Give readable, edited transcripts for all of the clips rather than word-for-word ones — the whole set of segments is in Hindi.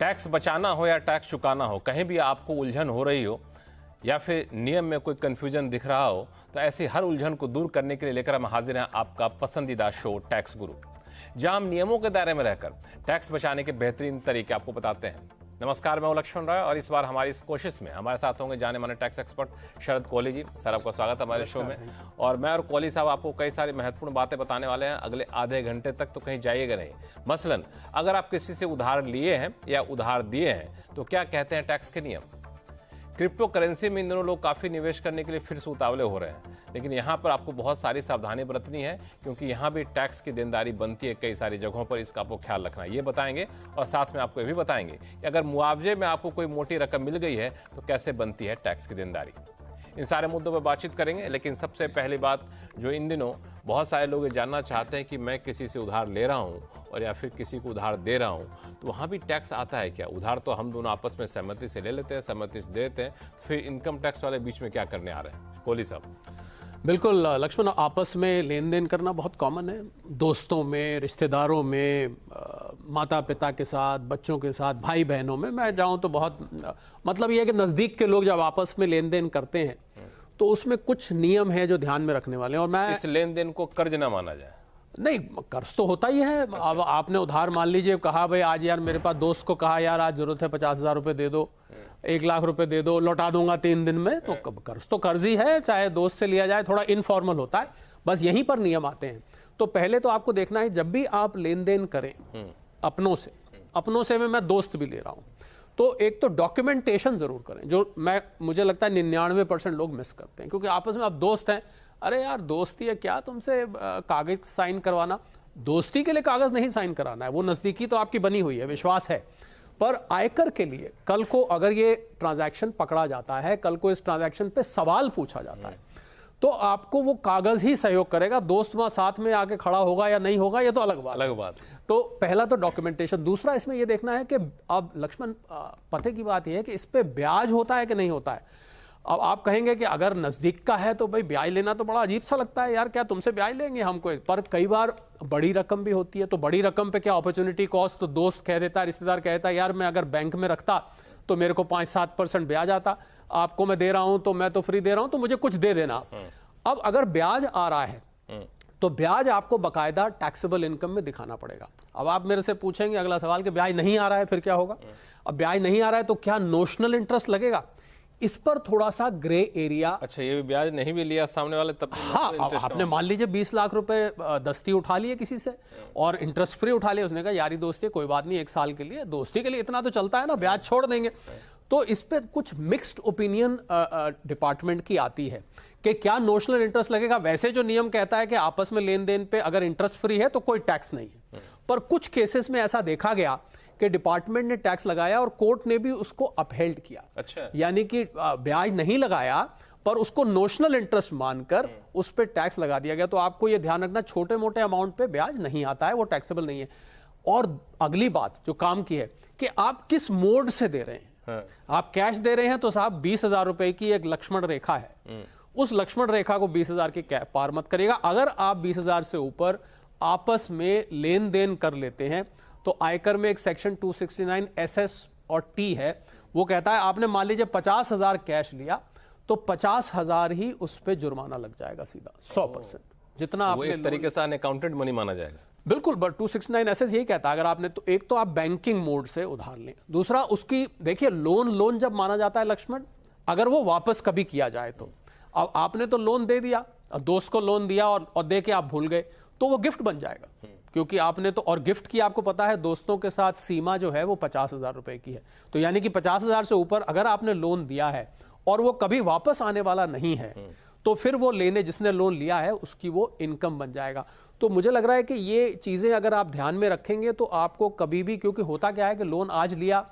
टैक्स बचाना हो या टैक्स चुकाना हो, कहीं भी आपको उलझन हो रही हो या फिर नियम में कोई कंफ्यूजन दिख रहा हो, तो ऐसी हर उलझन को दूर करने के लिए लेकर हम हाजिर हैं आपका पसंदीदा शो टैक्स गुरु, जहां हम नियमों के दायरे में रहकर टैक्स बचाने के बेहतरीन तरीके आपको बताते हैं। नमस्कार, मैं हूं लक्ष्मण राय और इस बार हमारी इस कोशिश में हमारे साथ होंगे जाने माने टैक्स एक्सपर्ट शरद कोहली जी। सर, आपका स्वागत है हमारे शो में। और मैं और कोहली साहब आपको कई सारी महत्वपूर्ण बातें बताने वाले हैं अगले आधे घंटे तक, तो कहीं जाइएगा नहीं। मसलन, अगर आप किसी से उधार लिए हैं या उधार दिए हैं तो क्या कहते हैं टैक्स के नियम। क्रिप्टो करेंसी में इन दोनों लोग काफ़ी निवेश करने के लिए फिर से उतावले हो रहे हैं, लेकिन यहाँ पर आपको बहुत सारी सावधानी बरतनी है, क्योंकि यहाँ भी टैक्स की देनदारी बनती है कई सारी जगहों पर। इसका आपको ख्याल रखना है, ये बताएंगे। और साथ में आपको ये भी बताएंगे कि अगर मुआवजे में आपको कोई मोटी रकम मिल गई है तो कैसे बनती है टैक्स की देनदारी। इन सारे मुद्दों पर बातचीत करेंगे, लेकिन सबसे पहली बात जो इन दिनों बहुत सारे लोग ये जानना चाहते हैं कि मैं किसी से उधार ले रहा हूँ और या फिर किसी को उधार दे रहा हूँ, तो वहाँ भी टैक्स आता है क्या। उधार तो हम दोनों आपस में सहमति से ले लेते हैं, सहमति से देते हैं, फिर इनकम टैक्स वाले बीच में क्या करने आ रहे हैं। कोहली साहब। बिल्कुल लक्ष्मण, आपस में लेन देन करना बहुत कॉमन है, दोस्तों में, रिश्तेदारों में, माता पिता के साथ, बच्चों के साथ, भाई बहनों में मैं जाऊं तो बहुत मतलब ये है कि नज़दीक के लोग जब आपस में लेन देन करते हैं तो उसमें कुछ नियम है जो ध्यान में रखने वाले हैं। और मैं इस लेन देन को कर्ज ना माना जाए। नहीं, कर्ज तो होता ही है। अब आपने उधार मान लीजिए, कहा भाई आज यार मेरे पास दोस्त को कहा यार आज जरूरत है 50,000 रुपये दे दो, 1,00,000 रुपए दे दो, लौटा दूंगा 3 दिन में, तो कर्ज तो कर्ज ही है, चाहे दोस्त से लिया जाए, थोड़ा इनफॉर्मल होता है। बस यहीं पर नियम आते हैं। तो पहले तो आपको देखना है जब भी आप लेन देन करें अपनों से मैं दोस्त भी ले रहा हूं, तो एक तो डॉक्यूमेंटेशन जरूर करें, जो मुझे लगता है 99% लोग मिस करते हैं। क्योंकि आपस में आप दोस्त हैं, अरे यार दोस्ती है क्या, तुमसे कागज साइन करवाना। दोस्ती के लिए कागज नहीं साइन कराना है, वो नजदीकी तो आपकी बनी हुई है, विश्वास है। पर आयकर के लिए कल को अगर ये ट्रांजैक्शन पकड़ा जाता है, कल को इस ट्रांजैक्शन पे सवाल पूछा जाता है, तो आपको वो कागज ही सहयोग करेगा। दोस्त वहां साथ में आके खड़ा होगा या नहीं होगा, ये तो अलग बात। तो पहला तो डॉक्यूमेंटेशन। दूसरा इसमें ये देखना है कि अब लक्ष्मण पते की बात यह है कि इस पे ब्याज होता है कि नहीं होता है। अब आप कहेंगे कि अगर नजदीक का है तो भाई ब्याज लेना तो बड़ा अजीब सा लगता है, यार क्या तुमसे ब्याज लेंगे हमको। पर कई बार बड़ी रकम भी होती है, तो बड़ी रकम पे क्या अपॉर्चुनिटी कॉस्ट, तो दोस्त कह देता है, रिश्तेदार कह देता है यार मैं अगर बैंक में रखता तो मेरे को 5-7% ब्याज आता, आपको मैं दे रहा हूं तो मैं तो फ्री दे रहा हूं, तो मुझे कुछ दे देना। अब अगर ब्याज आ रहा है तो ब्याज आपको बकायदा टैक्सेबल इनकम में दिखाना पड़ेगा। अब आप मेरे से पूछेंगे अगला सवाल कि ब्याज नहीं आ रहा है फिर क्या होगा। अब ब्याज नहीं आ रहा है तो क्या नोशनल इंटरेस्ट लगेगा, इस पर थोड़ा सा ग्रे एरिया। अच्छा, ये भी ब्याज नहीं भी लिया सामने वाले तब। हाँ, आपने मान लीजिए 20 लाख रुपए दस्ती उठा लिए किसी से और इंटरेस्ट फ्री उठा लिया, उसने कहा यारी दोस्ती कोई बात नहीं, 1 साल के लिए, दोस्ती के लिए इतना तो चलता है ना, ब्याज छोड़ देंगे। तो इस पे कुछ मिक्स्ड ओपिनियन डिपार्टमेंट की आती है कि क्या नोशनल इंटरेस्ट लगेगा। वैसे जो नियम कहता है कि आपस में लेन देन पे अगर इंटरेस्ट फ्री है तो कोई टैक्स नहीं है, पर कुछ केसेस में ऐसा देखा गया कि डिपार्टमेंट ने टैक्स लगाया और कोर्ट ने भी उसको अपहेल्ड किया। अच्छा। यानी कि ब्याज नहीं लगाया पर उसको नोशनल इंटरेस्ट मानकर उस पर टैक्स लगा दिया गया। तो आपको यह ध्यान रखना, छोटे मोटे अमाउंट पे ब्याज नहीं आता है, वो टैक्सेबल नहीं है। और अगली बात जो काम की है कि आप किस मोड से दे रहे हैं। आप कैश दे रहे हैं तो साहब 20,000 रुपए की एक लक्ष्मण रेखा है, उस लक्ष्मण रेखा को 20,000 के पार मत करिएगा। अगर आप 20,000 से ऊपर आपस में लेन देन कर लेते हैं तो आयकर में एक सेक्शन 269 SS और T है, वो कहता है आपने मान लीजिए 50,000 कैश लिया तो 50,000 ही उस पर जुर्माना लग जाएगा सीधा 100%, जितना आपने एक तरीके से अनअकाउंटेड मनी माना जाएगा। बिल्कुल, बट 269 SS यही कहता है अगर आपने, तो एक तो आप बैंकिंग मोड से उधार लें, दूसरा उसकी देखिए लोन जब माना जाता है लक्ष्मण, अगर वो वापस कभी किया जाए तो। अब आपने तो लोन दे दिया, दोस्त को लोन दिया और दे के आप भूल गए तो वो गिफ्ट बन जाएगा, क्योंकि आपने तो, और गिफ्ट की आपको पता है दोस्तों के साथ सीमा जो है वो 50,000 रुपए की है। तो यानी कि 50,000 से ऊपर अगर आपने लोन दिया है और वो कभी वापस आने वाला नहीं है तो फिर वो जिसने लोन लिया है उसकी वो इनकम बन जाएगा। तो मुझे लग रहा है कि ये चीजें अगर आप ध्यान में रखेंगे तो आपको कभी भी, क्योंकि होता क्या है कि लोन आज लिया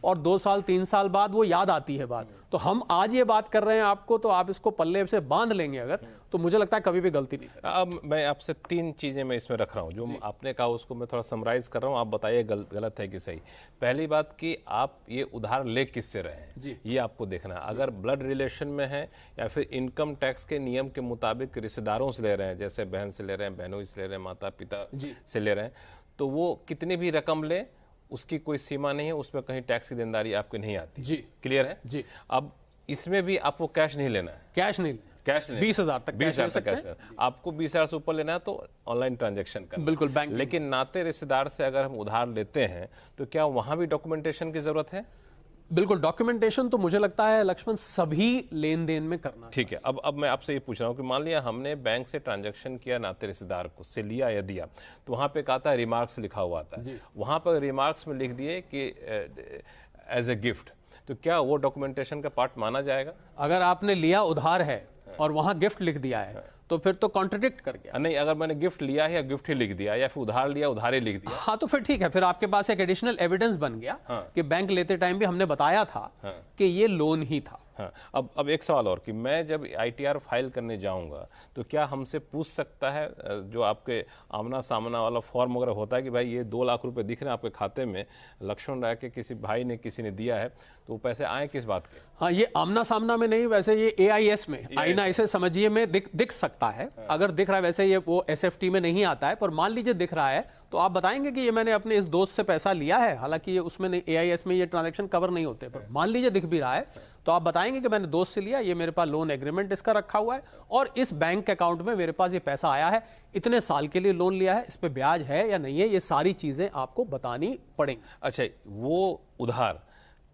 और 2 साल 3 साल बाद वो याद आती है बात, तो हम आज ये बात कर रहे हैं आपको, तो आप इसको पल्ले से बांध लेंगे अगर, तो मुझे लगता है कभी भी गलती नहीं। अब मैं आपसे 3 चीजें मैं इसमें रख रहा हूँ, जो आपने कहा उसको मैं थोड़ा समराइज कर रहा हूँ, आप बताइए गलत है कि सही। पहली बात कि आप ये उधार ले किससे रहे हैं, ये आपको देखना है। अगर ब्लड रिलेशन में है या फिर इनकम टैक्स के नियम के मुताबिक रिश्तेदारों से ले रहे हैं, जैसे बहन से ले रहे हैं, बहनों से ले रहे हैं, माता पिता से ले रहे हैं, तो वो कितनी भी रकम ले उसकी कोई सीमा नहीं है, उसमें कहीं टैक्स की देनदारी आपकी नहीं आती। जी। क्लियर है? जी। अब इसमें भी आपको कैश नहीं लेना है, कैश नहीं, कैश नहीं, 20,000 तक 20,000 तक कैश लेना। आपको 20,000 से ऊपर लेना है तो ऑनलाइन ट्रांजैक्शन करना। बिल्कुल, बैंक। लेकिन नाते रिश्तेदार से अगर हम उधार लेते हैं तो क्या वहां भी डॉक्यूमेंटेशन की जरूरत है? बिल्कुल, डॉक्यूमेंटेशन तो मुझे लगता है लक्ष्मण सभी लेन देन में करना। ठीक है। अब मैं आपसे ये पूछ रहा हूँ कि मान लिया हमने बैंक से ट्रांजैक्शन किया, नाते रिश्तेदार को से लिया या दिया, तो वहाँ पे कहता है रिमार्क्स लिखा हुआ आता है, वहाँ पर रिमार्क्स में लिख दिए कि एज ए गिफ्ट, तो क्या वो डॉक्यूमेंटेशन का पार्ट माना जाएगा? अगर आपने लिया उधार है और वहां गिफ्ट लिख दिया है तो फिर तो कॉन्ट्रडिक्ट कर गया। नहीं, अगर मैंने गिफ्ट लिया है या गिफ्ट ही लिख दिया, या फिर उधार लिया उधार ही लिख दिया, हाँ तो फिर ठीक है, फिर आपके पास एक एडिशनल एविडेंस बन गया कि बैंक लेते टाइम भी हमने बताया था कि ये लोन ही था। हाँ। अब एक सवाल और कि मैं जब ITR फाइल करने जाऊंगा तो क्या हमसे पूछ सकता है, जो आपके आमना सामना वाला फॉर्म वगैरह होता है कि भाई ये 2 लाख रुपए दिख रहे हैं आपके खाते में, लक्ष्मण राय के किसी भाई ने किसी ने दिया है, तो वो पैसे आए किस बात के? हाँ, ये आमना सामना में नहीं, वैसे ये AIS में, आईना इसे समझिए में दिख सकता है। अगर दिख रहा है, वैसे ये वो SFT में नहीं आता है, पर मान लीजिए दिख रहा है तो आप बताएंगे कि ये मैंने अपने इस दोस्त से पैसा लिया है, हालांकि ये उसमें नहीं, AIS में ये ट्रांजैक्शन कवर नहीं होते, पर मान लीजिए दिख भी रहा है तो आप बताएंगे कि मैंने दोस्त से लिया, ये मेरे पास लोन एग्रीमेंट इसका रखा हुआ है और इस बैंक अकाउंट में मेरे पास ये पैसा आया है, इतने साल के लिए लोन लिया है, इस पे ब्याज है या नहीं है, ये सारी चीजें आपको बतानी पड़ेंगी। अच्छा, वो उधार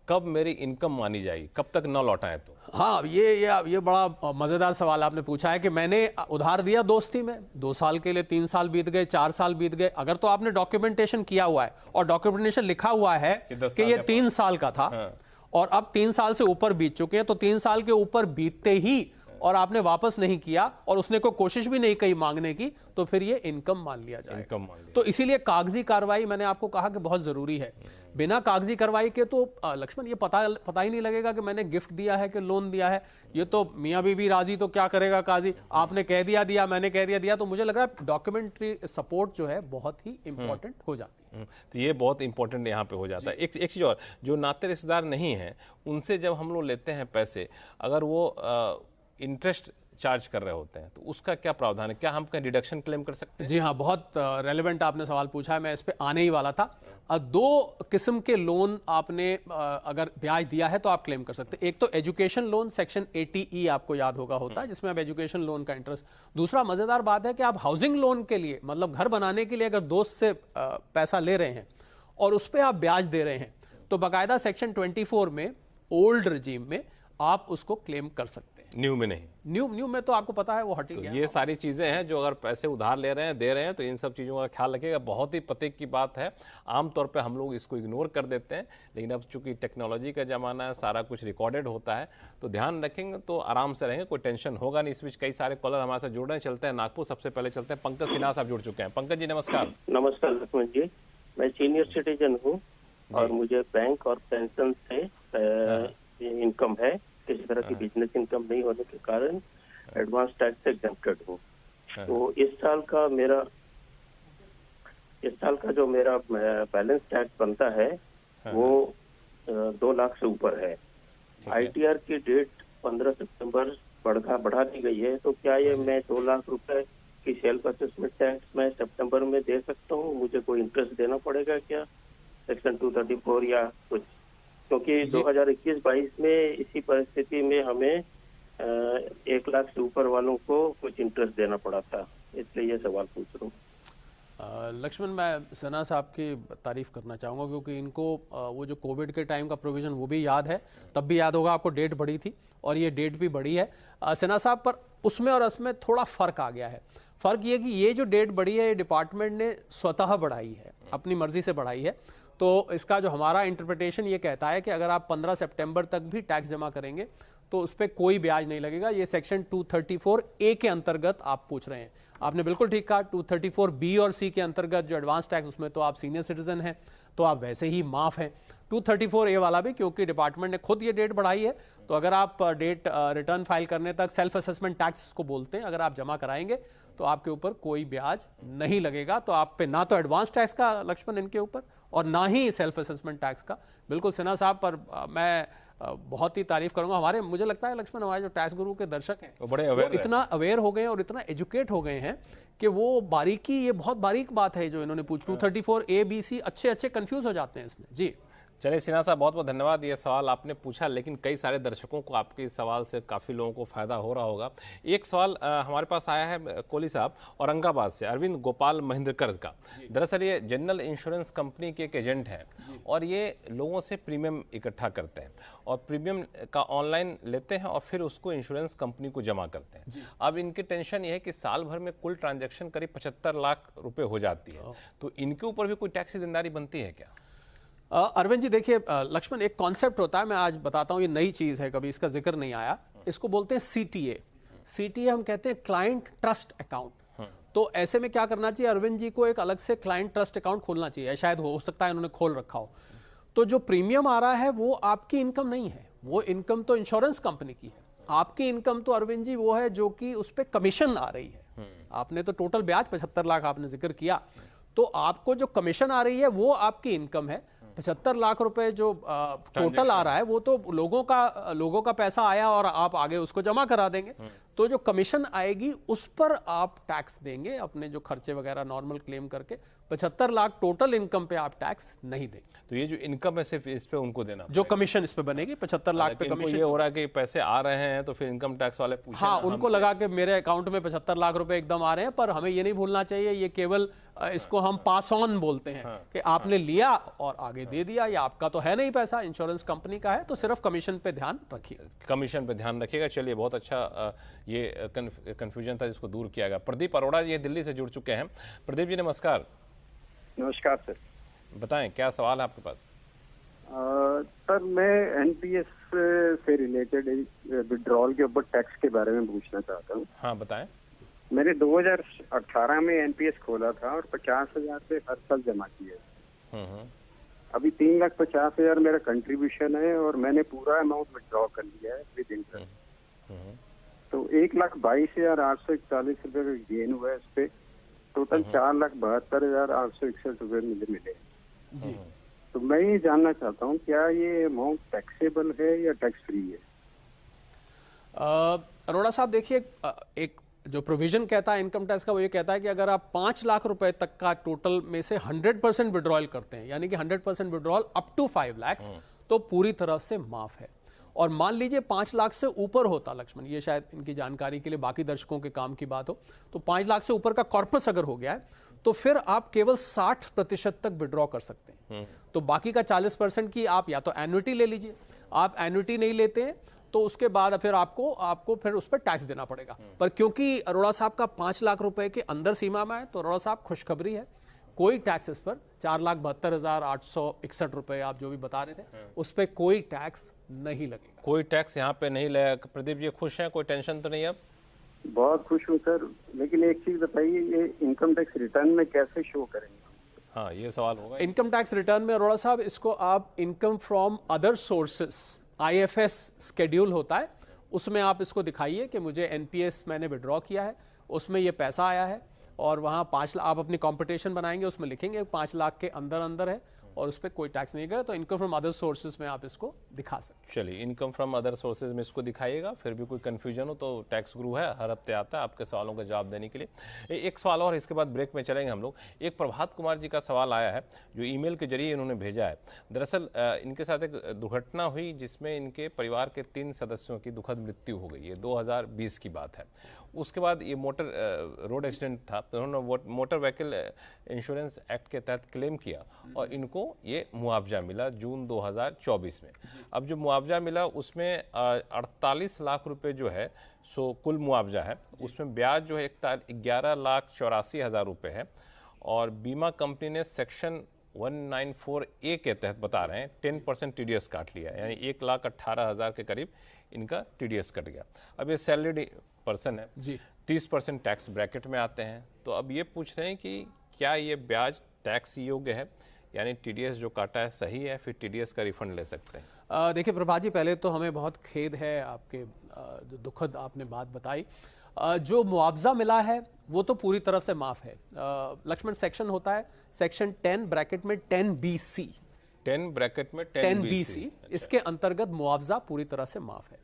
कब मेरी इनकम मानी जाएगी, कब तक न लौटाएं तो? हाँ, ये बड़ा मजेदार सवाल आपने पूछा है कि मैंने उधार दिया दोस्ती में, 2 साल के लिए, 3 साल बीत गए, 4 साल बीत गए, अगर तो आपने डॉक्यूमेंटेशन किया हुआ है और डॉक्यूमेंटेशन लिखा हुआ है कि ये 3 साल का था और अब 3 साल से ऊपर बीत चुके हैं, तो 3 साल के ऊपर बीतते ही और आपने वापस नहीं किया और उसने कोई कोशिश भी नहीं की मांगने की, तो फिर ये इनकम मान लिया जाएगा। इनकम मान लिया। तो इसीलिए कागजी कार्रवाई मैंने आपको कहा कि बहुत जरूरी है। बिना कागजी कार्रवाई के तो लक्ष्मण ये पता ही नहीं लगेगा कि मैंने गिफ्ट दिया है कि लोन दिया है। ये तो मियाँ बीवी राजी तो क्या करेगा काजी, आपने कह दिया, मैंने कह दिया, तो मुझे लग रहा है डॉक्यूमेंट्री सपोर्ट जो है बहुत ही इंपॉर्टेंट हो जाती है। तो ये बहुत इंपॉर्टेंट यहाँ पे हो जाता है। एक चीज़ और, जो नाते रिश्तेदार नहीं है उनसे जब हम लोग लेते हैं पैसे, अगर वो इंटरेस्ट चार्ज कर रहे होते हैं तो उसका क्या प्रावधान है? क्या हम कहीं डिडक्शन क्लेम कर सकते हैं? जी हाँ, बहुत रेलेवेंट आपने सवाल पूछा है, मैं इस पे आने ही वाला था। 2 किस्म के लोन आपने अगर ब्याज दिया है तो आप क्लेम कर सकते हैं। एक तो एजुकेशन लोन सेक्शन 80E आपको याद होता है, जिसमें आप एजुकेशन लोन का इंटरेस्ट। दूसरा मजेदार बात है कि आप हाउसिंग लोन के लिए, मतलब घर बनाने के लिए अगर दोस्त से पैसा ले रहे हैं और उस पर आप ब्याज दे रहे हैं, तो बाकायदा सेक्शन 24 में ओल्ड रजीम में आप उसको क्लेम कर सकते हैं। न्यू में नहीं। न्यू में तो आपको पता है वो हटी तो गया। ये सारी चीज़ें हैं जो अगर पैसे उधार ले रहे हैं, दे रहे हैं, तो इन सब चीज़ों का ख्याल रखिएगा। बहुत ही पते की बात है, आमतौर पे हम लोग इसको इग्नोर कर देते हैं, लेकिन अब चूंकि टेक्नोलॉजी का ज़माना है, सारा कुछ रिकॉर्डेड होता है, तो ध्यान रखेंगे तो आराम से रहेंगे, कोई टेंशन होगा नहीं। इस बीच कई सारे कॉलर हमारे साथ जुड़ रहे हैं। चलते हैं नागपुर, सबसे पहले चलते हैं पंकज सिन्हा साहब जुड़ चुके हैं। पंकज जी नमस्कार। नमस्कार लक्ष्मण जी, मैं सीनियर सिटीजन हूँ और मुझे बैंक और पेंशन से इनकम है। किसी तरह की बिजनेस इनकम नहीं होने के कारण एडवांस टैक्स से एग्जेम्प्टेड हूँ। तो इस साल का जो मेरा बैलेंस टैक्स बनता है वो 2 लाख से ऊपर है। ITR की डेट 15 सितंबर बढ़ा दी गई है, तो क्या ये मैं 2 लाख रुपए की सेल्फ असेसमेंट टैक्स मैं सितंबर में दे सकता हूँ? मुझे कोई इंटरेस्ट देना पड़ेगा क्या, सेक्शन 234 या कुछ? क्योंकि 2021-22 में इसी परिस्थिति में हमें 1 लाख से ऊपर वालों को कुछ इंटरेस्ट देना पड़ा था, इसलिए ये सवाल पूछ रहा हूँ। लक्ष्मण, मैं सिन्हा साहब की तारीफ करना चाहूँगा क्योंकि इनको वो जो कोविड के टाइम का प्रोविज़न वो भी याद है, तब भी याद होगा आपको डेट बढ़ी थी और ये डेट भी बढ़ी है सिन्हा साहब। पर उसमें और इसमें थोड़ा फ़र्क आ गया है। फ़र्क ये कि ये जो डेट बढ़ी है ये डिपार्टमेंट ने स्वतः बढ़ाई है, अपनी मर्जी से बढ़ाई है। तो इसका जो हमारा इंटरप्रिटेशन ये कहता है कि अगर आप 15 सितंबर तक भी टैक्स जमा करेंगे तो उस पर कोई ब्याज नहीं लगेगा। ये सेक्शन 234A के अंतर्गत आप पूछ रहे हैं, आपने बिल्कुल ठीक कहा। 234B और C के अंतर्गत जो एडवांस टैक्स, उसमें तो आप सीनियर सिटीजन हैं तो आप वैसे ही माफ हैं। 234A वाला भी, क्योंकि डिपार्टमेंट ने खुद ये डेट बढ़ाई है, तो अगर आप डेट रिटर्न फाइल करने तक सेल्फ असेसमेंट टैक्स को बोलते हैं, अगर आप जमा कराएंगे तो आपके ऊपर कोई ब्याज नहीं लगेगा। तो आप पे ना तो एडवांस टैक्स का लक्ष्मण इनके ऊपर और ना ही सेल्फ असेसमेंट टैक्स का। बिल्कुल सिन्हा साहब, पर मैं बहुत ही तारीफ करूंगा। हमारे, मुझे लगता है लक्ष्मण, हमारे जो टैक्स गुरु के दर्शक हैं वो बड़े वो अवेयर इतना अवेयर हो गए हैं और इतना एजुकेट हो गए हैं कि वो बारीकी, ये बहुत बारीक बात है जो इन्होंने पूछ, 234 ABC अच्छे कंफ्यूज हो जाते हैं इसमें। जी चलिए सिन्हा साहब, बहुत बहुत धन्यवाद। ये सवाल आपने पूछा, लेकिन कई सारे दर्शकों को आपके इस सवाल से काफ़ी लोगों को फ़ायदा हो रहा होगा। एक सवाल हमारे पास आया है कोहली साहब औरंगाबाद से, अरविंद गोपाल महेंद्रकर का। दरअसल ये जनरल इंश्योरेंस कंपनी के एक एजेंट हैं और ये लोगों से प्रीमियम इकट्ठा करते हैं और प्रीमियम का ऑनलाइन लेते हैं और फिर उसको इंश्योरेंस कंपनी को जमा करते हैं। अब इनकी टेंशन ये है कि साल भर में कुल ट्रांजैक्शन करीब 75 लाख रुपए हो जाती है, तो इनके ऊपर भी कोई टैक्स देनदारी बनती है क्या? अरविंद जी देखिए, लक्ष्मण, एक कॉन्सेप्ट होता है, मैं आज बताता हूँ, ये नई चीज है, कभी इसका जिक्र नहीं आया। इसको बोलते हैं CTA। CTA हम कहते हैं क्लाइंट ट्रस्ट अकाउंट। तो ऐसे में क्या करना चाहिए, अरविंद जी को एक अलग से क्लाइंट ट्रस्ट अकाउंट खोलना चाहिए, शायद हो सकता है उन्होंने खोल रखा हो। तो जो प्रीमियम आ रहा है वो आपकी इनकम नहीं है, वो इनकम तो इंश्योरेंस कंपनी की है। आपकी इनकम तो अरविंद जी वो है जो कि उस पर कमीशन आ रही है। आपने तो टोटल ब्याज 75 लाख आपने जिक्र किया, तो आपको जो कमीशन आ रही है वो आपकी इनकम है। 75 लाख रुपए जो टोटल आ रहा है वो तो लोगों का पैसा आया और आप आगे उसको जमा करा देंगे। तो जो कमीशन आएगी उस पर आप टैक्स देंगे, अपने जो खर्चे वगैरह नॉर्मल क्लेम करके। 75 लाख टोटल इनकम पे आप टैक्स नहीं देंगे। तो ये जो इनकम है सिर्फ इस पे उनको देना जो कमीशन इस पे बनेगी 75 लाख पे कमीशन। ये हो रहा है कि पैसे आ रहे हैं तो फिर इनकम टैक्स वाले पूछे हाँ, उनको लगा कि मेरे अकाउंट में 75 लाख रुपए एकदम आ रहे हैं, पर हमें ये नहीं भूलना चाहिए, ये केवल इसको हम पास ऑन बोलते हैं कि आपने लिया और आगे दे दिया, ये आपका तो है नहीं पैसा, इंश्योरेंस कंपनी का है, तो सिर्फ कमीशन पे ध्यान रखिए। कमीशन पे ध्यान रखिएगा। चलिए, बहुत अच्छा ये कंफ्यूजन था जिसको दूर किया गया। प्रदीप अरोड़ा ये दिल्ली से जुड़ चुके हैं। प्रदीप जी नमस्कार। नमस्कार सर। बताएं क्या सवाल है आपके पास? सर मैं एनपीएस से रिलेटेड विड्रॉल के ऊपर टैक्स के बारे में पूछना चाहता हूँ। हाँ बताएं। मैंने 2018 में एनपीएस खोला था और 50,000 पे हर साल जमा किया। अभी 3,50,000 मेरा कंट्रीब्यूशन है और मैंने पूरा अमाउंट विड्रॉ कर लिया है विद इंटरेस्ट। तो 1,22,841 रुपए का गेन हुआ है इस पे। टोटल 4,72,861 रुपए मुझे मिले। जी तो मैं ये जानना चाहता हूँ क्या ये अमाउंट टैक्सेबल है या टैक्स फ्री है? अरोड़ा साहब देखिए, एक जो प्रोविजन कहता है इनकम टैक्स का, वो ये कहता है कि अगर आप 5 लाख रुपए तक का टोटल में से 100% विड्रॉल करते हैं, यानी कि 100% विड्रॉल अप टू 5 लाख, तो पूरी तरह से माफ है। और मान लीजिए 5 लाख से ऊपर होता, लक्ष्मण, ये शायद इनकी जानकारी के लिए बाकी दर्शकों के काम की बात हो, तो 5 लाख से ऊपर का कॉर्पस अगर हो गया है तो फिर आप केवल 60% तक विड्रॉ कर सकते हैं। तो बाकी का 40% की आप या तो एन्युटी ले लीजिए। आप एन्युटी नहीं लेते हैं तो उसके बाद फिर आपको फिर उस पर टैक्स देना पड़ेगा। पर क्योंकि अरोड़ा साहब का 5 लाख रुपए के अंदर सीमा में है, तो अरोड़ा साहब खुशखबरी है, कोई टैक्स इस पर 4,72,861 रुपए आप जो भी बता रहे थे उस पर कोई टैक्स नहीं लगेगा। कोई टैक्स यहाँ पे नहीं लगेगा। प्रदीप जी खुश हैं, कोई टेंशन तो नहीं? अब बहुत खुश हूँ सर, लेकिन एक चीज बताइए, ये इनकम टैक्स रिटर्न में कैसे शो करेंगे? हाँ ये सवाल होगा। इनकम टैक्स रिटर्न में अरोड़ा साहब, इसको आप income from other sources, IFS schedule होता है, उसमें आप इसको दिखाइए कि मुझे NPS मैंने विड्रॉ किया है, उसमें ये पैसा आया है, और वहाँ 5 लाख आप अपनी कॉम्पिटिशन बनाएंगे, उसमें लिखेंगे 5 लाख के अंदर है और उस पर कोई टैक्स नहीं गया, तो इनकम फ्रॉम अदर सोर्सेज में आप इसको दिखा सकते। चलिए, इनकम फ्रॉम अदर सोर्सेज में इसको दिखाइएगा। फिर भी कोई कंफ्यूजन हो तो टैक्स गुरु है, हर हफ्ते आता है आपके सवालों का जवाब देने के लिए। एक सवाल और, इसके बाद ब्रेक में चलेंगे हम लोग। एक प्रभात कुमार जी का सवाल आया है जो ईमेल के जरिए इन्होंने भेजा है। दरअसल इनके साथ एक दुर्घटना हुई जिसमें इनके परिवार के 3 सदस्यों की दुखद मृत्यु हो गई है। 2020 की बात है। उसके बाद ये रोड एक्सीडेंट था, तो उन्होंने मोटर व्हीकल इंश्योरेंस एक्ट के तहत क्लेम किया और इनको ये मुआवजा मिला जून 2024 में। अब जो मुआवजा मिला उसमें 48 लाख रुपए जो है सो कुल मुआवजा है, उसमें ब्याज जो है 11,84,000 रुपए है, और बीमा कंपनी ने सेक्शन 194A के तहत बता रहे हैं 10% TDS काट लिया, यानी 1,18,000 के करीब इनका TDS कट गया। अब ये सैलरीड पर्सन है जी, 30% टैक्स ब्रैकेट में आते हैं, तो अब ये पूछ रहे हैं कि क्या ये ब्याज टैक्स योग्य है, यानी TDS जो काटा है सही है, फिर TDS का रिफंड ले सकते हैं? देखिए प्रभात जी, पहले तो हमें बहुत खेद है, आपके जो दुखद आपने बात बताई। जो मुआवजा मिला है वो तो पूरी तरफ से माफ है। लक्ष्मण, सेक्शन होता है सेक्शन 10 ब्रैकेट में 10BC, 10 ब्रैकेट में 10BC, इसके अंतर्गत मुआवजा पूरी तरह से माफ है।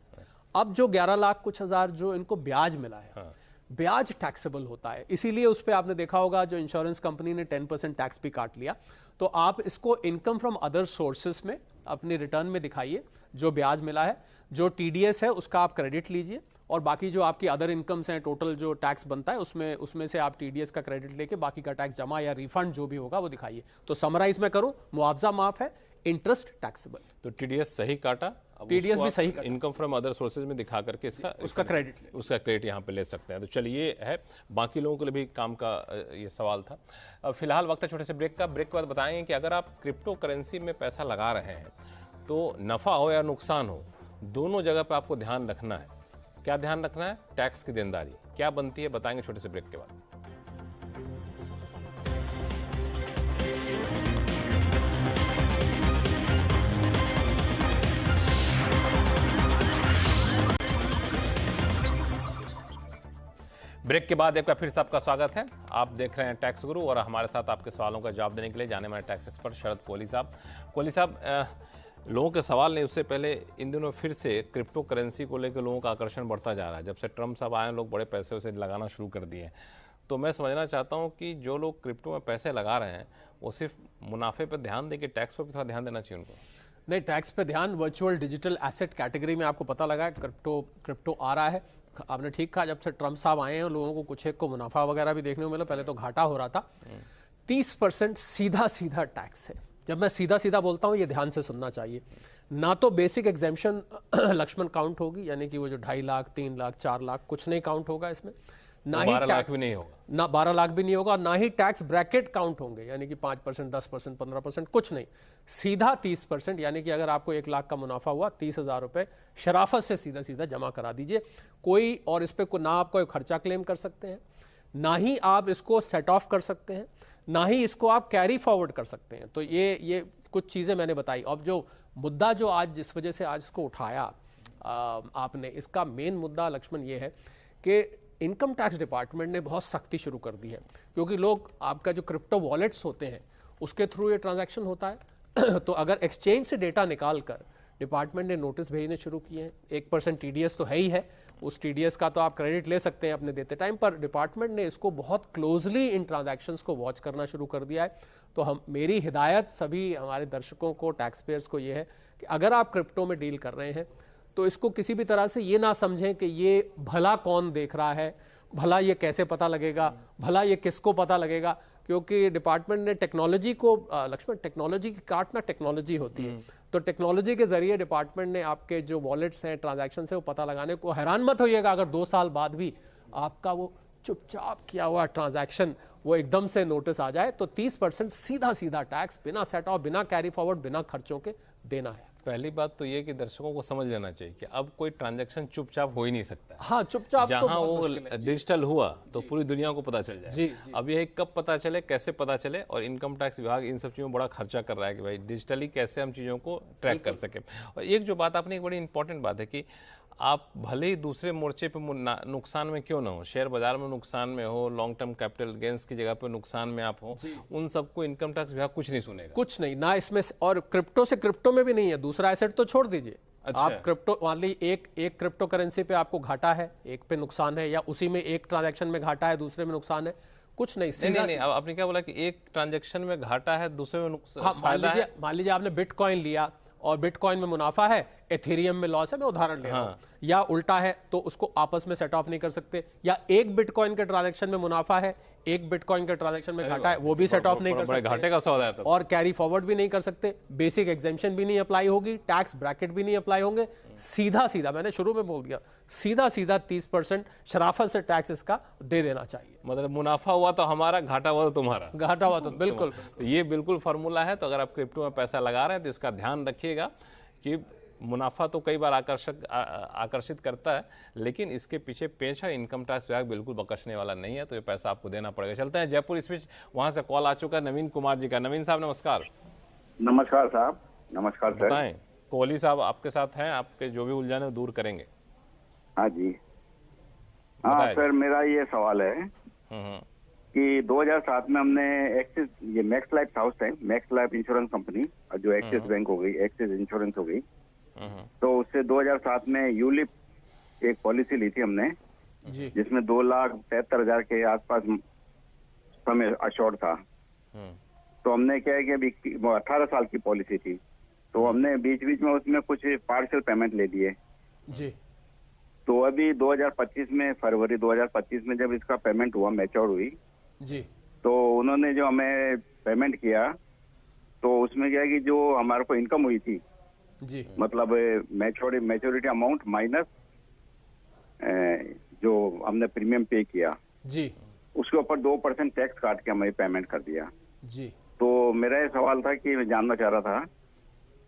अब जो 11 लाख कुछ हजार जो इनको ब्याज मिला है, ब्याज टैक्सेबल होता है, इसीलिए उस पर आपने देखा होगा जो इंश्योरेंस कंपनी ने 10% टैक्स भी काट लिया। तो आप इसको इनकम फ्रॉम अदर सोर्सेस में अपने रिटर्न में दिखाइए, जो ब्याज मिला है, जो TDS है उसका आप क्रेडिट लीजिए, और बाकी जो आपकी अदर इनकम्स हैं, टोटल जो टैक्स बनता है उसमें से आप TDS का क्रेडिट लेके बाकी का टैक्स जमा या रिफंड जो भी होगा वो दिखाइए। तो समराइज में करूं, मुआवजा माफ है, इंटरेस्ट टैक्सेबल। तो TDS सही काटा, TDS भी सही काटा, इनकम फ्रॉम अदर सोर्सेज में दिखा करके उसका क्रेडिट यहाँ पे ले सकते हैं। तो चलिए, ये है बाकी लोगों के लिए भी काम का ये सवाल था। अब फिलहाल वक्त है छोटे से ब्रेक का। ब्रेक के बाद बताएंगे कि अगर आप क्रिप्टो करेंसी में पैसा लगा रहे हैं तो नफ़ा हो या नुकसान हो, दोनों जगह पे आपको ध्यान रखना है। क्या ध्यान रखना है? टैक्स की देनदारी क्या बनती है, बताएंगे छोटे से ब्रेक के बाद। ब्रेक के बाद एक बार फिर से आपका स्वागत है। आप देख रहे हैं टैक्स गुरु, और हमारे साथ आपके सवालों का जवाब देने के लिए जाने माने टैक्स एक्सपर्ट शरद कोहली साहब। कोहली साहब, लोगों के सवाल नहीं, उससे पहले इन दिनों फिर से क्रिप्टो करेंसी को लेकर लोगों का आकर्षण बढ़ता जा रहा है। जब से ट्रम्प साहब आए, लोग बड़े पैसे उसे लगाना शुरू कर दिए हैं। तो मैं समझना चाहता हूँ कि जो लोग क्रिप्टो में पैसे लगा रहे हैं वो सिर्फ मुनाफे पर ध्यान दें कि टैक्स पर भी थोड़ा ध्यान देना चाहिए उनको? नहीं, टैक्स पे ध्यान, वर्चुअल डिजिटल एसेट कैटेगरी में आपको पता लगा है क्रिप्टो आ रहा है। आपने ठीक कहा, जब से ट्रम्प साहब आए हैं लोगों को कुछ एक को मुनाफा वगैरह भी देखने को मिला, पहले तो घाटा हो रहा था। 30% सीधा टैक्स है। जब मैं सीधा बोलता हूं, ये ध्यान से सुनना चाहिए। ना तो बेसिक एग्जेम्पशन लक्ष्मण काउंट होगी, यानी कि वो जो 2.5 लाख 3 लाख 4 लाख कुछ नहीं काउंट होगा इसमें, ना ही 12 लाख भी नहीं होगा, ना 12 लाख भी नहीं होगा, ना ही टैक्स ब्रैकेट काउंट होंगे, यानी कि 5%, 10%, 15%, कुछ नहीं, सीधा 30%। यानी कि अगर आपको 1 लाख का मुनाफा हुआ, 30,000 रुपए शराफत से सीधा जमा करा दीजिए। कोई और इस पर ना आप कोई खर्चा क्लेम कर सकते हैं, ना ही आप इसको सेट ऑफ कर सकते हैं, ना ही इसको आप कैरी फॉरवर्ड कर सकते हैं। तो ये कुछ चीज़ें मैंने बताई। अब जो मुद्दा जो आज जिस वजह से आज इसको उठाया आपने, इसका मेन मुद्दा लक्ष्मण ये है कि इनकम टैक्स डिपार्टमेंट ने बहुत सख्ती शुरू कर दी है, क्योंकि लोग आपका जो क्रिप्टो वॉलेट्स होते हैं उसके थ्रू ये ट्रांजैक्शन होता है। तो अगर एक्सचेंज से डेटा निकाल कर डिपार्टमेंट ने नोटिस भेजने शुरू किए हैं। 1% TDS तो है ही है, उस TDS का तो आप क्रेडिट ले सकते हैं अपने देते टाइम पर। डिपार्टमेंट ने इसको बहुत क्लोजली इन ट्रांजैक्शंस को वॉच करना शुरू कर दिया है। तो मेरी हिदायत सभी हमारे दर्शकों को, टैक्स पेयर्स को ये है कि अगर आप क्रिप्टो में डील कर रहे हैं तो इसको किसी भी तरह से ये ना समझें कि ये भला कौन देख रहा है, भला ये कैसे पता लगेगा, भला ये किसको पता लगेगा। क्योंकि डिपार्टमेंट ने टेक्नोलॉजी को, लक्ष्मण, टेक्नोलॉजी की काटना टेक्नोलॉजी होती है, तो टेक्नोलॉजी के जरिए डिपार्टमेंट ने आपके जो वॉलेट्स हैं, ट्रांजैक्शन है, वो पता लगाने को, हैरान मत होइएगा अगर 2 साल बाद भी आपका वो चुपचाप किया हुआ ट्रांजैक्शन वो एकदम से नोटिस आ जाए। तो 30% सीधा टैक्स बिना सेट ऑफ, बिना कैरी फॉरवर्ड, बिना खर्चों के देना है। पहली बात तो ये कि दर्शकों को समझ लेना चाहिए कि अब कोई ट्रांजैक्शन चुपचाप हो ही नहीं सकता। हाँ, चुपचाप जहां तो वो डिजिटल हुआ तो पूरी दुनिया को पता चल जाए। जी। अब ये कब पता चले, कैसे पता चले, और इनकम टैक्स विभाग इन सब चीज़ों में बड़ा खर्चा कर रहा है कि भाई डिजिटली कैसे हम चीज़ों को ट्रैक कर सकें। और एक जो बात आपने, एक बड़ी इंपॉर्टेंट बात है कि आप भले ही दूसरे मोर्चे पे नुकसान में क्यों ना हो, शेयर बाजार में नुकसान में हो, लॉन्ग टर्म कैपिटल गेंस की जगह पे नुकसान में आप हो, उन सबको इनकम टैक्स विभाग कुछ नहीं सुनेगा, कुछ नहीं ना इसमें। और क्रिप्टो से क्रिप्टो में भी नहीं है, दूसरा एसेट तो छोड़ दीजिए। अच्छा। आप क्रिप्टो, मान लीजिए एक क्रिप्टो करेंसी पे आपको घाटा है, एक पे नुकसान है, या उसी में एक ट्रांजैक्शन में घाटा है, दूसरे में नुकसान है, कुछ नहीं। नहीं, अब आपने क्या बोला कि एक ट्रांजैक्शन में घाटा है, दूसरे में नुकसान, मान लीजिए आपने बिटकॉइन लिया और बिटकॉइन में मुनाफा है, एथेरियम में लॉस है, मैं उदाहरण ले रहा हूं, या उल्टा है तो उसको आपस में सेट ऑफ नहीं कर सकते। या एक बिटकॉइन के ट्रांजैक्शन में मुनाफा है, एक बिटकॉइन के ट्रांजैक्शन में घाटा है, वो भी सेट ऑफ नहीं कर सकते, घाटे का सौदा है तो। और कैरी फॉरवर्ड भी नहीं कर सकते, बेसिक एग्जेम्पशन भी नहीं अप्लाई होगी, टैक्स ब्रैकेट भी नहीं अप्लाई होंगे। सीधा मैंने शुरू में बोल दिया, सीधा 30% शराफत से टैक्स इसका दे देना चाहिए। मतलब मुनाफा हुआ तो हमारा, घाटा हुआ तो तुम्हारा। घाटा हुआ तो बिल्कुल। तो ये बिल्कुल फार्मूला है। तो अगर आप क्रिप्टो में पैसा लगा रहे हैं तो इसका ध्यान रखिएगा कि मुनाफा तो कई बार आकर्षित करता है, लेकिन इसके पीछे पेच है। इनकम टैक्स विभाग बिल्कुल बकसने वाला नहीं है, तो ये पैसा आपको देना पड़ेगा। चलते हैं जयपुर, इस बीच वहाँ से कॉल आ चुका है नवीन कुमार जी का। नवीन साहब नमस्कार। नमस्कार साहब। नमस्कार सर। बताएं, कोहली साहब आपके साथ हैं, आपके जो भी उलझन है दूर करेंगे। हाँ जी। हाँ सर, मेरा ये सवाल है कि 2007 में हमने एक्सिस, ये मैक्स लाइफ हाउस है, मैक्स लाइफ इंश्योरेंस कंपनी, जो एक्सिस बैंक हो गई, एक्सिस इंश्योरेंस हो गई, तो उससे 2007 में यूलिप एक पॉलिसी ली थी हमने, जी जिसमें 2,73,000 के आसपास समय अश्योर्ड था। तो हमने क्या है कि अभी वो 18 साल की पॉलिसी थी, तो हमने बीच बीच में उसमें कुछ पार्शियल पेमेंट ले दिए। जी तो अभी 2025 में, फरवरी 2025 में जब इसका पेमेंट हुआ, मैच्योर हुई, जी तो उन्होंने जो हमें पेमेंट किया, तो उसमें क्या है कि जो हमारे को इनकम हुई थी, जी मतलब मैच्योरिटी अमाउंट माइनस जो हमने प्रीमियम पे किया, जी उसके ऊपर 2% टैक्स काट के हमें पेमेंट कर दिया। जी तो मेरा ये सवाल था कि मैं जानना चाह रहा था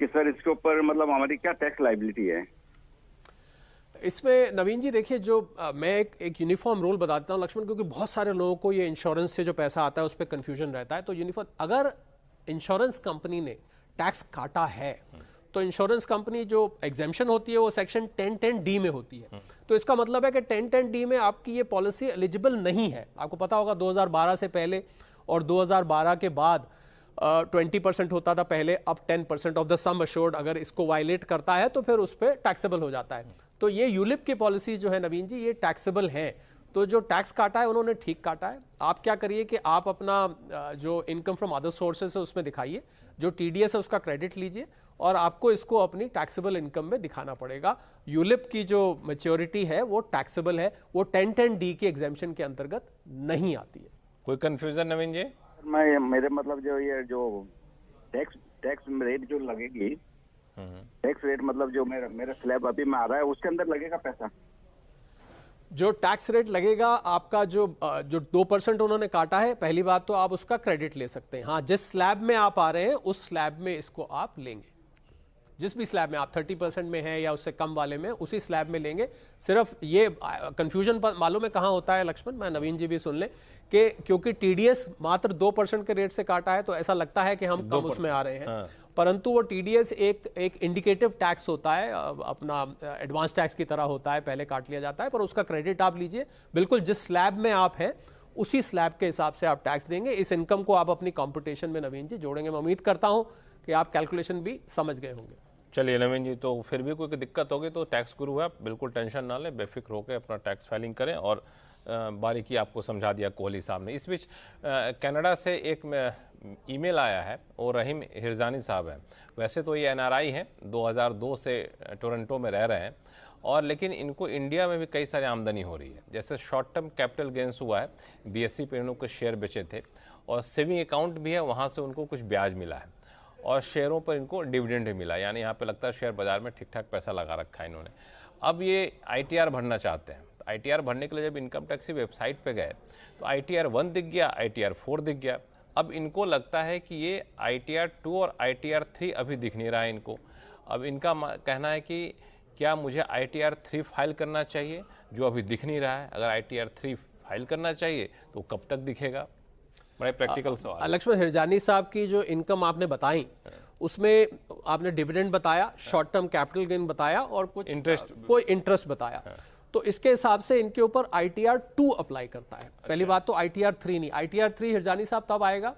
कि सर इसके ऊपर मतलब हमारी क्या टैक्स लाइबिलिटी है? इसमें नवीन जी देखिए, जो मैं एक यूनिफॉर्म रूल बताता हूँ लक्ष्मण, क्योंकि बहुत सारे लोगों को ये इंश्योरेंस से जो पैसा आता है उस पर कंफ्यूजन रहता है। तो यूनिफॉर्म, अगर इंश्योरेंस कंपनी ने टैक्स काटा है तो इंश्योरेंस कंपनी जो एग्जेम्पशन होती है वो सेक्शन 1010D में होती है। तो इसका मतलब है कि 1010D में आपकी ये पॉलिसी एलिजिबल नहीं है। आपको पता होगा 2012 से पहले और 2012 के बाद 20% होता था पहले, अब 10% ऑफ द सम अश्योर्ड अगर इसको वायलेट करता है तो फिर उस पर टैक्सेबल हो जाता है। तो ये यूलिप की पॉलिसी जो है नवीन जी, ये टैक्सेबल है। तो जो टैक्स काटा है उन्होंने ठीक काटा है। आप क्या करिए कि आप अपना जो इनकम फ्रॉम अदर सोर्सेस है उसमें दिखाइए, जो टीडीएस है उसका क्रेडिट लीजिए और आपको इसको अपनी टैक्सेबल इनकम में दिखाना पड़ेगा। यूलिप की जो मैच्योरिटी है वो टैक्सेबल है, वो 1010D के एग्जेम्पशन के अंतर्गत नहीं आती है। कोई कंफ्यूजन नवीन जी? मैं मेरे मतलब जो ये जो टैक्स रेट जो लगेगी, टैक्स रेट मतलब जो मेरा स्लैब अभी में आ रहा है उसके अंदर लगेगा पैसा? जो टैक्स रेट लगेगा आपका, जो 2% उन्होंने काटा है, पहली बात तो आप उसका क्रेडिट ले सकते हैं। हाँ, जिस स्लैब में आप आ रहे हैं उस स्लैब में इसको आप लेंगे। जिस भी स्लैब में आप 30% में है या उससे कम वाले में, उसी स्लैब में लेंगे। सिर्फ ये कंफ्यूजन मालूम है कहाँ होता है लक्ष्मण, मैं नवीन जी भी सुन लें, कि क्योंकि टीडीएस मात्र 2% के रेट से काटा है तो ऐसा लगता है कि हम कम उसमें आ रहे हैं। हाँ। परंतु वो टीडीएस एक इंडिकेटिव टैक्स होता है, अपना एडवांस टैक्स की तरह होता है, पहले काट लिया जाता है, पर उसका क्रेडिट आप लीजिए। बिल्कुल जिस स्लैब में आप हैं उसी स्लैब के हिसाब से आप टैक्स देंगे। इस इनकम को आप अपनी कॉम्पिटिशन में नवीन जी जोड़ेंगे। मैं उम्मीद करता हूं कि आप कैलकुलेशन भी समझ गए होंगे। चलिए नवीन जी, तो फिर भी कोई दिक्कत होगी तो टैक्स गुरु है, बिल्कुल टेंशन ना लें, बेफिक्र होकर अपना टैक्स फाइलिंग करें। और बारीकी आपको समझा दिया कोहली साहब ने। इस बीच कनाडा से एक ईमेल आया है और रहीम हिरजानी साहब हैं। वैसे तो ये एनआरआई हैं, 2002 से टोरंटो में रह रहे हैं, और लेकिन इनको इंडिया में भी कई सारी आमदनी हो रही है। जैसे शॉर्ट टर्म कैपिटल गेंस हुआ है, बीएससी पे उन्होंने कुछ शेयर बेचे थे, और सेविंग अकाउंट भी है, वहाँ से उनको कुछ ब्याज मिला है, और शेयरों पर इनको डिविडेंड भी मिला। यानी यहाँ पे लगता है शेयर बाजार में ठीक ठाक पैसा लगा रखा है इन्होंने। अब ये आईटीआर भरना चाहते हैं। तो आईटीआर भरने के लिए जब इनकम टैक्स की वेबसाइट पे गए तो आईटीआर 1 दिख गया, आईटीआर 4 दिख गया। अब इनको लगता है कि ये आईटीआर 2 और आईटीआर 3 अभी दिख नहीं रहा है इनको। अब इनका कहना है कि क्या मुझे आईटीआर 3 फाइल करना चाहिए, जो अभी दिख नहीं रहा है? अगर आईटीआर 3 फाइल करना चाहिए तो कब तक दिखेगा? बड़ा प्रैक्टिकल सवाल। लक्ष्मण हिरजानी साहब की जो इनकम आपने बताई, उसमें आपने डिविडेंड बताया, शॉर्ट टर्म कैपिटल गेन बताया, और कुछ इंटरेस्ट बताया। तो इसके हिसाब से इनके ऊपर आईटीआर 2 अप्लाई करता है। पहली बात तो आईटीआर 3 नहीं। आईटीआर 3 हिरजानी साहब तब आएगा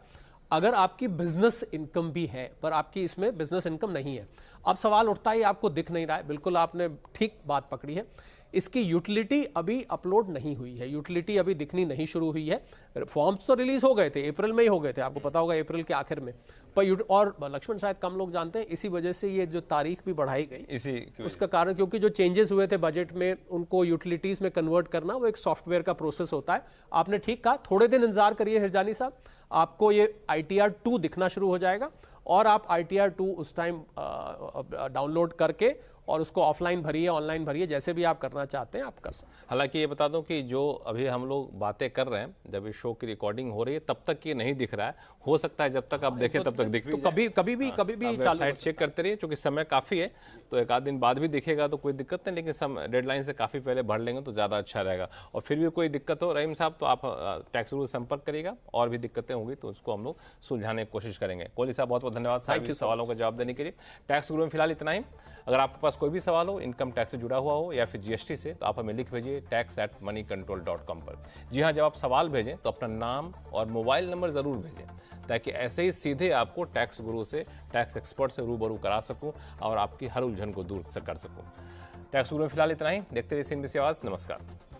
अगर आपकी बिजनेस इनकम भी है, पर आपकी इसमें बिजनेस इनकम नहीं है। अब सवाल उठता है आपको दिख नहीं रहा है। बिल्कुल आपने ठीक बात पकड़ी है। इसकी यूटिलिटी अभी अपलोड नहीं हुई है, यूटिलिटी अभी दिखनी नहीं शुरू हुई है। फॉर्म्स तो रिलीज हो गए थे, अप्रैल में ही हो गए थे, आपको पता होगा, अप्रैल के आखिर में। पर और लक्ष्मण शायद कम लोग जानते हैं, इसी वजह से ये जो तारीख भी बढ़ाई गई, इसी उसका कारण क्योंकि जो चेंजेस हुए थे बजट में, उनको यूटिलिटीज में कन्वर्ट करना वो एक सॉफ्टवेयर का प्रोसेस होता है। आपने ठीक कहा, थोड़े दिन इंतजार करिए हिरजानी साहब, आपको ये आईटीआर 2 दिखना शुरू हो जाएगा, और आप आईटीआर 2 उस टाइम डाउनलोड करके और उसको ऑफलाइन भरिए, ऑनलाइन भरिए, जैसे भी आप करना चाहते हैं आप कर सकते हैं। हालांकि ये बता दूं कि जो अभी हम लोग बातें कर रहे हैं, जब इस शो की रिकॉर्डिंग हो रही है तब तक ये नहीं दिख रहा है। हो सकता है जब तक आप देखें तब तक दिख भी जाए। कभी भी वेबसाइट चेक करते रहिए, क्योंकि समय काफ़ी है, तो एक आध दिन बाद भी दिखेगा तो कोई दिक्कत नहीं, लेकिन डेडलाइन से काफ़ी पहले भर लेंगे तो ज़्यादा अच्छा रहेगा। और फिर भी कोई दिक्कत हो रहीम साहब तो आप टैक्स गुरु संपर्क करिएगा, और भी दिक्कतें होंगी तो उसको हम लोग सुलझाने की कोशिश करेंगे। कोहली साहब बहुत बहुत धन्यवाद साहब सवालों का जवाब देने के लिए। टैक्स गुरु में फिलहाल इतना ही। अगर आपके पास पास कोई भी सवाल हो, इनकम टैक्स से जुड़ा हुआ हो या फिर जीएसटी से, तो आप हमें लिख भेजिए tax@moneycontrol.com पर। जी हाँ, जब आप सवाल भेजें तो अपना नाम और मोबाइल नंबर ज़रूर भेजें, ताकि ऐसे ही सीधे आपको टैक्स गुरु से, टैक्स एक्सपर्ट से रूबरू करा सकूं और आपकी हर उलझन को दूर कर सकूं। टैक्स गुरु में फिलहाल इतना ही। देखते रहिए CNBC आवाज़। नमस्कार।